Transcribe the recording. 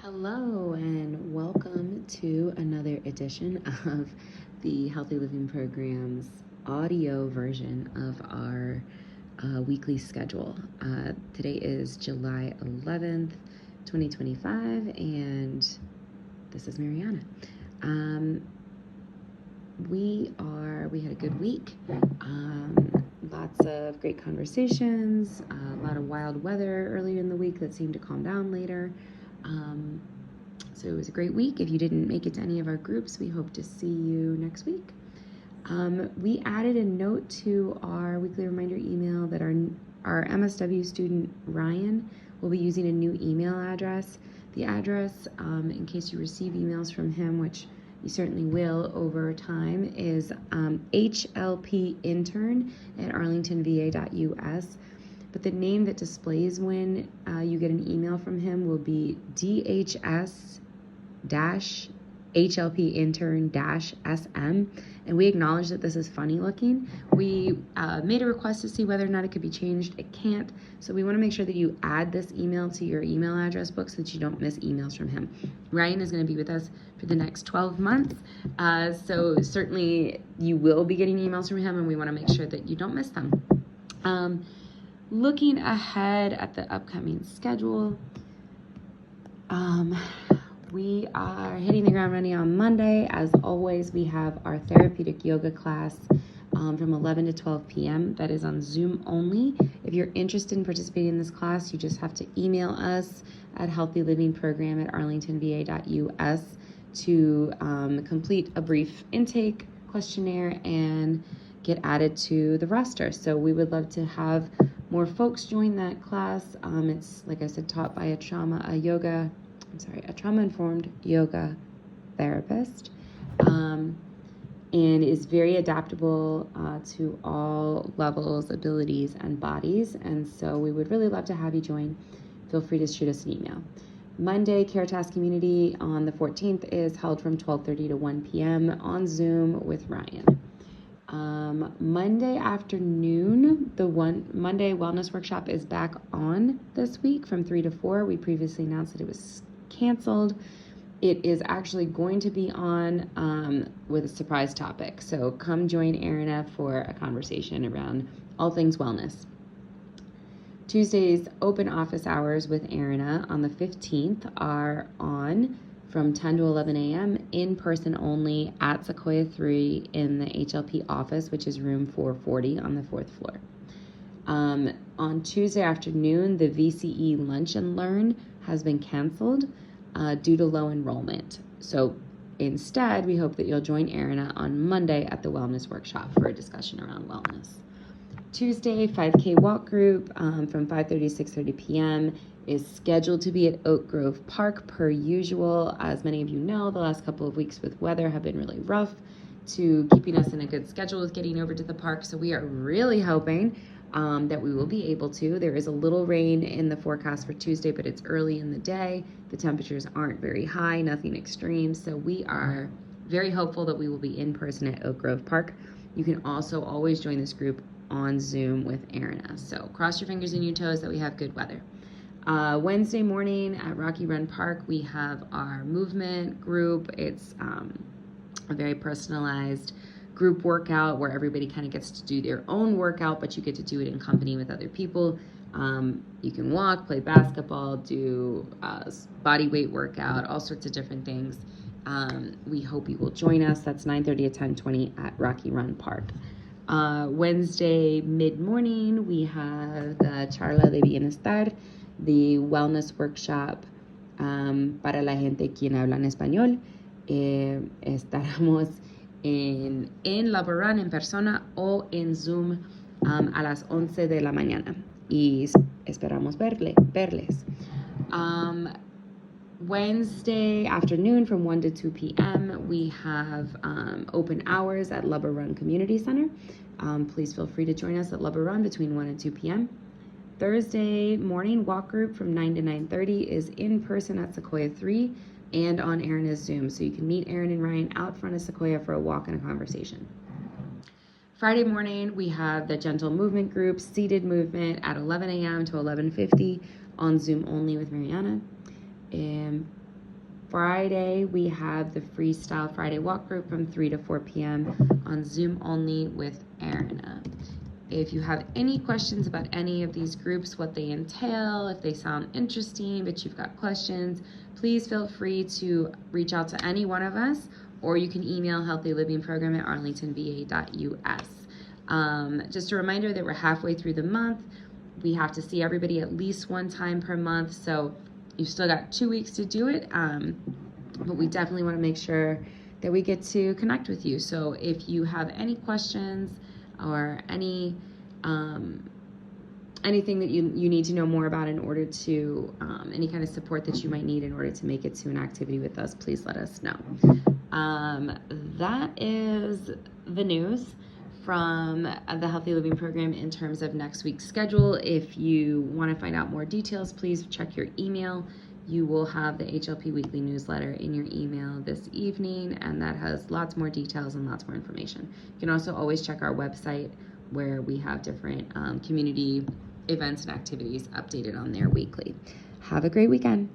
Hello and welcome to another edition of the Healthy Living Program's audio version of our weekly schedule. Today is July 11th, 2025, and this is Mariana. We had a good week. Lots of great conversations, a lot of wild weather earlier in the week that seemed to calm down later. So it was a great week. If you didn't make it to any of our groups, we hope to see you next week. We added a note to our weekly reminder email that our MSW student Ryan will be using a new email address. The address, in case you receive emails from him, which you certainly will over time, is HLPintern@arlingtonva.us. But the name that displays when you get an email from him will be DHS-HLP-intern-SM. And we acknowledge that this is funny looking. We made a request to see whether or not it could be changed. It can't. So we want to make sure that you add this email to your email address book so that you don't miss emails from him. Ryan is going to be with us for the next 12 months. So certainly you will be getting emails from him, and we want to make sure that you don't miss them. Looking ahead at the upcoming schedule, we are hitting the ground running on Monday. As always, we have our therapeutic yoga class from 11 to 12 p.m. That is on Zoom only. If you're interested in participating in this class, you just have to email us at healthylivingprogram@arlingtonva.us to complete a brief intake questionnaire and get added to the roster. So we would love to have more folks join that class. It's, like I said, taught by a trauma-informed yoga therapist, and is very adaptable to all levels, abilities, and bodies. And so we would really love to have you join. Feel free to shoot us an email. Monday, Care Task Community on the 14th is held from 12:30 to 1 p.m. on Zoom with Ryan. Monday afternoon, the Monday Wellness Workshop is back on this week from 3 to 4. We previously announced that it was canceled. It is actually going to be on with a surprise topic. So come join Arina for a conversation around all things wellness. Tuesday's open office hours with Arina on the 15th are on from 10 to 11 a.m. in person only at Sequoia 3 in the HLP office, which is room 440 on the 4th floor. On Tuesday afternoon, the VCE Lunch and Learn has been canceled due to low enrollment. So instead, we hope that you'll join Arina on Monday at the Wellness Workshop for a discussion around wellness. Tuesday, 5K walk group from 5:30 to 6:30 p.m. is scheduled to be at Oak Grove Park per usual. As many of you know, the last couple of weeks with weather have been really rough to keeping us in a good schedule with getting over to the park. So we are really hoping that we will be able to. There is a little rain in the forecast for Tuesday, but it's early in the day. The temperatures aren't very high, nothing extreme. So we are very hopeful that we will be in person at Oak Grove Park. You can also always join this group on Zoom with Arina. So cross your fingers and your toes that we have good weather. Wednesday morning at Rocky Run Park, we have our movement group. It's a very personalized group workout where everybody kind of gets to do their own workout, but you get to do it in company with other people. You can walk, play basketball, do body weight workout, all sorts of different things. We hope you will join us. That's 9:30 to 10:20 at Rocky Run Park. Wednesday mid-morning, we have the Charla de Bienestar, the wellness workshop para la gente quien habla en español. Estaremos en La Barran en persona o en Zoom a las 11 de la mañana y esperamos verles. Wednesday afternoon from 1 to 2 p.m. we have open hours at Lubber Run Community Center. Please feel free to join us at Lubber Run between 1 and 2 p.m. Thursday morning walk group from 9 to 9:30 is in person at Sequoia 3 and on Arina's Zoom. So you can meet Erin and Ryan out front of Sequoia for a walk and a conversation. Friday morning, we have the Gentle Movement group, seated movement at 11 a.m. to 11:50 on Zoom only with Mariana. Friday, we have the Freestyle Friday Walk Group from 3 to 4 p.m. on Zoom only with Erin. If you have any questions about any of these groups, what they entail, if they sound interesting, but you've got questions, please feel free to reach out to any one of us, or you can email healthylivingprogram@arlingtonva.us. Just a reminder that we're halfway through the month. We have to see everybody at least one time per month, so you've still got 2 weeks to do it, but we definitely want to make sure that we get to connect with you. So if you have any questions or anything that you need to know more about in order to, any kind of support that you might need in order to make it to an activity with us, please let us know. That is the news from the Healthy Living Program in terms of next week's schedule. If you want to find out more details, please check your email. You will have the HLP Weekly Newsletter in your email this evening, and that has lots more details and lots more information. You can also always check our website where we have different community events and activities updated on there weekly. Have a great weekend.